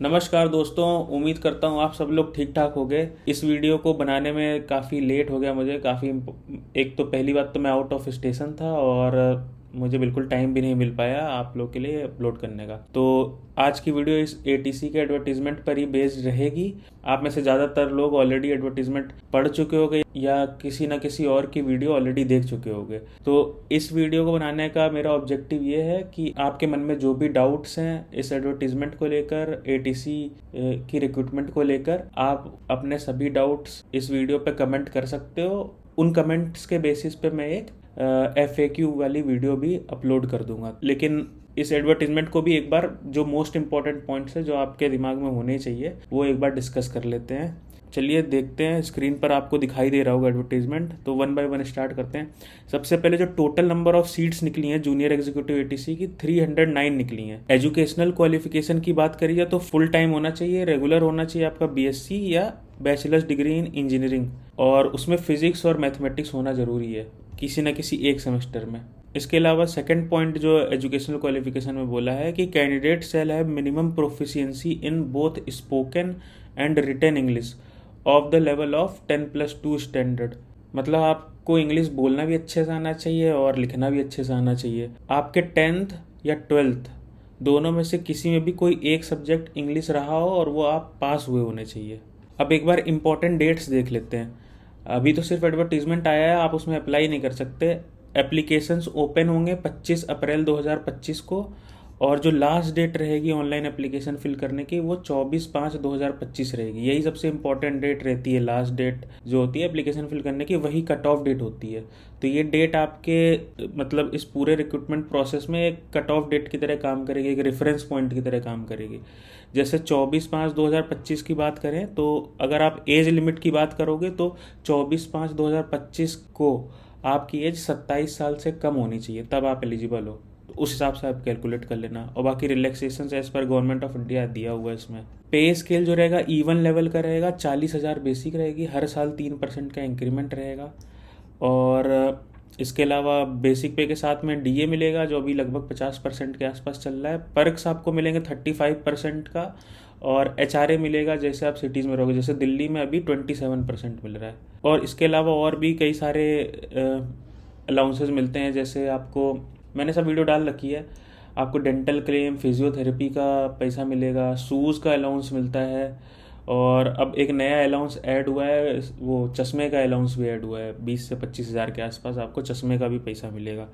नमस्कार दोस्तों, उम्मीद करता हूँ आप सब लोग ठीक ठाक हो गए। इस वीडियो को बनाने में काफ़ी लेट हो गया मुझे काफ़ी। एक तो पहली बात तो मैं आउट ऑफ स्टेशन था और मुझे बिल्कुल टाइम भी नहीं मिल पाया आप लोग के लिए अपलोड करने का। तो आज की वीडियो इस एटीसी के एडवर्टीजमेंट पर ही बेस्ड रहेगी। आप में से ज़्यादातर लोग ऑलरेडी एडवर्टीजमेंट पढ़ चुके होंगे या किसी न किसी और की वीडियो ऑलरेडी देख चुके होंगे। तो इस वीडियो को बनाने का मेरा ऑब्जेक्टिव ये है कि आपके मन में जो भी डाउट्स हैं इस एडवर्टीजमेंट को लेकर, एटीसी की रिक्रूटमेंट को लेकर, आप अपने सभी डाउट्स इस वीडियो पे कमेंट कर सकते हो। उन कमेंट्स के बेसिस पे मैं एक FAQ वाली वीडियो भी अपलोड कर दूंगा। लेकिन इस एडवर्टीजमेंट को भी एक बार जो मोस्ट इंपॉर्टेंट पॉइंट्स है जो आपके दिमाग में होने चाहिए वो एक बार डिस्कस कर लेते हैं। चलिए देखते हैं, स्क्रीन पर आपको दिखाई दे रहा होगा एडवर्टीजमेंट। तो वन बाय वन स्टार्ट करते हैं। सबसे पहले जो टोटल नंबर ऑफ सीट्स निकली हैं जूनियर एग्जीक्यूटिव एटीसी की 309 निकली हैं। एजुकेशनल क्वालिफिकेशन की बात करिए तो फुल टाइम होना चाहिए, रेगुलर होना चाहिए आपका BSc या बैचलर्स डिग्री इन इंजीनियरिंग, और उसमें फिजिक्स और मैथमेटिक्स होना जरूरी है किसी न किसी एक सेमेस्टर में। इसके अलावा सेकंड पॉइंट जो एजुकेशनल क्वालिफिकेशन में बोला है कि candidate shall have minimum proficiency in both spoken and written English of the level of 10+2 standard. मतलब आपको इंग्लिश बोलना भी अच्छे से आना चाहिए और लिखना भी अच्छे से आना चाहिए। आपके 10th या 12th दोनों में से किसी में भी कोई एक सब्जेक्ट इंग्लिश रहा हो और वो आप पास हुए होने चाहिए। अब एक बार इम्पोर्टेंट डेट्स देख लेते हैं। अभी तो सिर्फ एडवर्टीजमेंट आया है, आप उसमें अप्लाई नहीं कर सकते। एप्लीकेशंस ओपन होंगे 25 अप्रैल 2025 को, और जो लास्ट डेट रहेगी ऑनलाइन एप्लीकेशन फिल करने की वो 24/5/2025 रहेगी। यही सबसे इंपॉर्टेंट डेट रहती है। लास्ट डेट जो होती है एप्लीकेशन फिल करने की वही कट ऑफ डेट होती है। तो ये डेट आपके मतलब इस पूरे रिक्रूटमेंट प्रोसेस में एक कट ऑफ डेट की तरह काम करेगी, एक रेफरेंस पॉइंट की तरह काम करेगी। जैसे 24/5/2025 की बात करें तो अगर आप एज लिमिट की बात करोगे तो 24/5/2025 को आपकी एज 27 साल से कम होनी चाहिए, तब आप एलिजिबल हो। तो उस हिसाब से आप कैलकुलेट कर लेना। और बाकी रिलैक्सेशन एज पर गवर्नमेंट ऑफ इंडिया दिया हुआ है इसमें। पे स्केल जो रहेगा E1 लेवल का रहेगा, 40,000 बेसिक रहेगी, हर साल 3% का इंक्रीमेंट रहेगा। और इसके अलावा बेसिक पे के साथ में DA मिलेगा जो अभी लगभग 50% के आसपास चल रहा है। पर्क्स आपको मिलेंगे 35% का, और HRA मिलेगा जैसे आप सिटीज़ में रहोगे। जैसे दिल्ली में अभी 27% मिल रहा है। और इसके अलावा और भी कई सारे अलाउंसेस मिलते हैं। जैसे आपको मैंने सब वीडियो डाल रखी है। आपको डेंटल क्लेम, फिजियोथेरेपी का पैसा मिलेगा, शूज़ का अलाउंस मिलता है, और अब एक नया अलाउंस ऐड हुआ है, वो चश्मे का अलाउंस भी ऐड हुआ है। 20 से 25 हज़ार के आसपास आपको चश्मे का भी पैसा मिलेगा।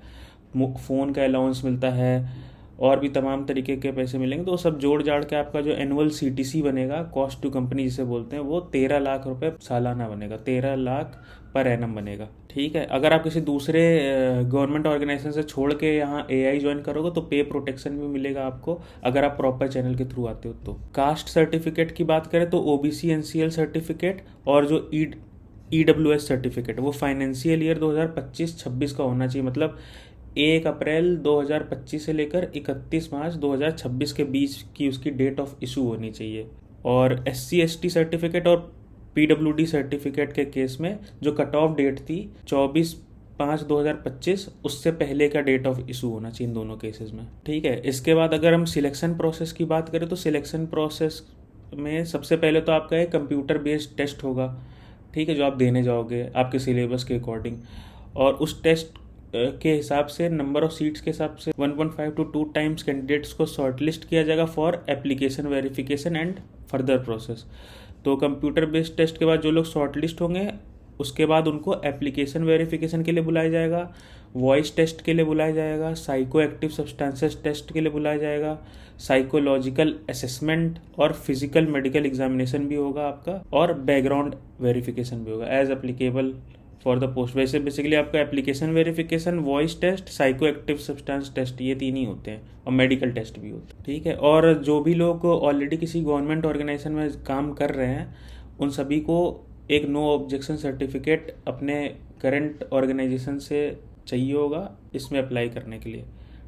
फ़ोन का अलाउंस मिलता है, और भी तमाम तरीके के पैसे मिलेंगे। तो सब जोड़ जाड़ के आपका जो एनुअल CTC बनेगा, कॉस्ट टू कंपनी जिसे बोलते हैं, वो 13 लाख रुपए सालाना बनेगा। 13 लाख पर एनम बनेगा। ठीक है। अगर आप किसी दूसरे गवर्नमेंट ऑर्गेनाइजेशन से छोड़ के यहाँ AI ज्वाइन करोगे तो पे प्रोटेक्शन भी मिलेगा आपको, अगर आप प्रॉपर चैनल के थ्रू आते हो। तो कास्ट सर्टिफिकेट की बात करें तो OBC NCL सर्टिफिकेट और जो EWS सर्टिफिकेट वो फाइनेंशियल ईयर 2025-26 का होना चाहिए। मतलब 1 अप्रैल 2025 से लेकर 31 मार्च 2026 के बीच की उसकी डेट ऑफ इशू होनी चाहिए। और SC/ST सर्टिफिकेट और PWD सर्टिफिकेट के केस में जो कट ऑफ डेट थी 24/5/2025, उससे पहले का डेट ऑफ इशू होना चाहिए इन दोनों केसेस में। ठीक है। इसके बाद अगर हम सिलेक्शन प्रोसेस की बात करें तो सिलेक्शन प्रोसेस में सबसे पहले तो आपका एक कंप्यूटर बेस्ड टेस्ट होगा। ठीक है, जो आप देने जाओगे आपके सिलेबस के अकॉर्डिंग, और उस टेस्ट के हिसाब से नंबर ऑफ सीट्स के हिसाब से 1.5 to 2 टाइम्स कैंडिडेट्स को शॉर्टलिस्ट किया जाएगा for application verification and further process. तो कंप्यूटर बेस्ड टेस्ट के बाद जो लोग शॉर्टलिस्ट होंगे उसके बाद उनको एप्लीकेशन वेरिफिकेशन के लिए बुलाया जाएगा, वॉइस टेस्ट के लिए बुलाया जाएगा, साइको एक्टिव सब्सटेंसेस टेस्ट के लिए बुलाया जाएगा, साइकोलॉजिकल असेसमेंट और फिजिकल मेडिकल एग्जामिनेशन भी होगा आपका, और बैकग्राउंड वेरिफिकेशन भी होगा as applicable for the post. वैसे बेसिकली आपका application verification, voice test, psycho active substance test, ये 3 ही होते हैं, और मेडिकल टेस्ट भी होते हैं। ठीक है। और जो भी लोग ऑलरेडी किसी गवर्नमेंट ऑर्गेनाइजेशन में काम कर रहे हैं उन सभी को एक नो ऑब्जेक्शन सर्टिफिकेट अपने करंट ऑर्गेनाइजेशन से चाहिए होगा इसमें अप्लाई करने के लिए।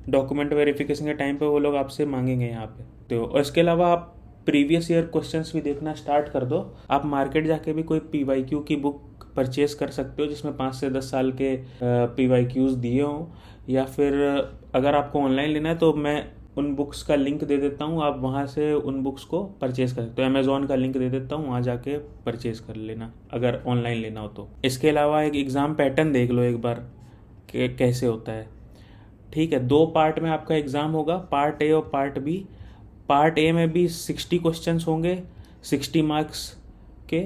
डॉक्यूमेंट वेरिफिकेशन के टाइम पे वो लोग आपसे मांगेंगे यहाँ पे। तो और इसके अलावा आप प्रीवियस ईयर क्वेश्चंस भी देखना स्टार्ट कर दो। आप मार्केट जाके भी कोई PYQ की बुक परचेज कर सकते हो जिसमें 5 से 10 साल के PYQs दिए हों, या फिर अगर आपको ऑनलाइन लेना है तो मैं उन बुक्स का लिंक दे देता हूँ, आप वहाँ से उन बुक्स को परचेज कर सकते हो। अमेज़ॉन का लिंक दे देता हूँ, वहाँ जाके परचेज कर लेना अगर ऑनलाइन लेना हो तो। इसके अलावा एक एग्ज़ाम पैटर्न देख लो एक बार कि कैसे होता है। ठीक है, 2 पार्ट में आपका एग्ज़ाम होगा, पार्ट ए और पार्ट बी। पार्ट ए में भी 60 क्वेश्चंस होंगे 60 मार्क्स के,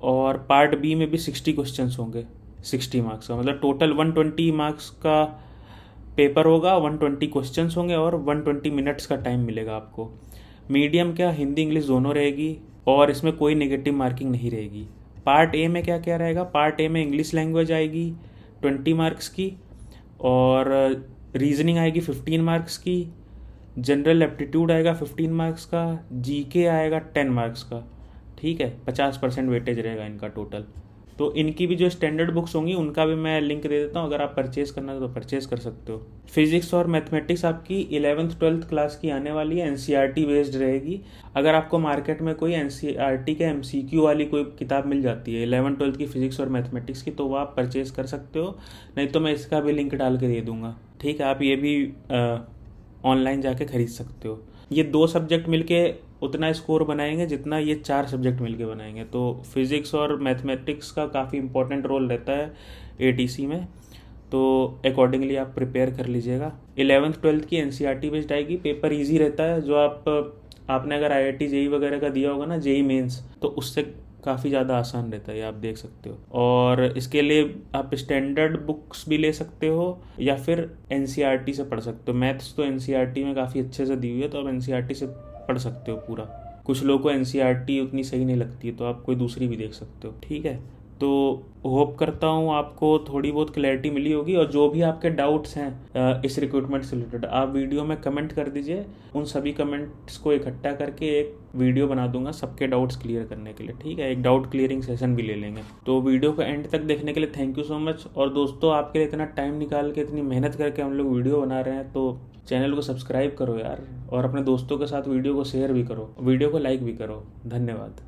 और पार्ट बी में भी 60 क्वेश्चंस होंगे 60 मार्क्स का, मतलब टोटल 120 मार्क्स का पेपर होगा, 120 क्वेश्चंस होंगे और 120 मिनट्स का टाइम मिलेगा आपको। मीडियम क्या, हिंदी इंग्लिश दोनों रहेगी, और इसमें कोई नेगेटिव मार्किंग नहीं रहेगी। पार्ट ए में क्या क्या रहेगा, पार्ट ए में इंग्लिश लैंग्वेज आएगी 20 मार्क्स की, और रीजनिंग आएगी 15 मार्क्स की, जनरल एप्टीट्यूड आएगा 15 मार्क्स का, जीके आएगा 10 मार्क्स का। ठीक है, 50% वेटेज रहेगा इनका टोटल। तो इनकी भी जो स्टैंडर्ड बुक्स होंगी उनका भी मैं लिंक दे देता हूँ, अगर आप परचेज करना है तो परचेज कर सकते हो। फिजिक्स और मैथमेटिक्स आपकी 11th 12th क्लास की आने वाली है, एनसीईआरटी बेस्ड रहेगी। अगर आपको मार्केट में कोई एनसीईआरटी के एमसीक्यू वाली कोई किताब मिल जाती है 11th 12th की फिजिक्स और मैथमेटिक्स की, तो वो आप परचेज कर सकते हो, नहीं तो मैं इसका भी लिंक डाल के दे दूंगा। ठीक है, आप ये भी ऑनलाइन जाके खरीद सकते हो। ये 2 सब्जेक्ट मिलके उतना स्कोर बनाएंगे जितना ये 4 सब्जेक्ट मिलके बनाएंगे। तो फिज़िक्स और मैथमेटिक्स का काफ़ी इंपॉर्टेंट रोल रहता है एटीसी में, तो अकॉर्डिंगली आप प्रिपेयर कर लीजिएगा। 11th 12th की एनसीईआरटी बेस्ड आएगी, पेपर इजी रहता है। जो आपने अगर आईआईटी जेई वगैरह का दिया होगा ना, जेई मेंस, तो उससे काफ़ी ज़्यादा आसान रहता है, ये आप देख सकते हो। और इसके लिए आप स्टैंडर्ड बुक्स भी ले सकते हो या फिर एनसीईआरटी से पढ़ सकते हो। मैथ्स तो एनसीईआरटी में काफ़ी अच्छे से दी हुई है, तो आप एनसीईआरटी से पढ़ सकते हो पूरा। कुछ लोगों को एनसीईआरटी उतनी सही नहीं लगती है, तो आप कोई दूसरी भी देख सकते हो। ठीक है, तो होप करता हूँ आपको थोड़ी बहुत क्लैरिटी मिली होगी, और जो भी आपके डाउट्स हैं इस रिक्रूटमेंट से रिलेटेड आप वीडियो में कमेंट कर दीजिए। उन सभी कमेंट्स को इकट्ठा करके एक वीडियो बना दूंगा सबके डाउट्स क्लियर करने के लिए। ठीक है, एक डाउट क्लियरिंग सेशन भी ले लेंगे। तो वीडियो को एंड तक देखने के लिए थैंक यू सो मच। और दोस्तों, आपके लिए इतना टाइम निकाल के इतनी मेहनत करके हम लोग वीडियो बना रहे हैं, तो चैनल को सब्सक्राइब करो यार, और अपने दोस्तों के साथ वीडियो को शेयर भी करो, वीडियो को लाइक भी करो। धन्यवाद।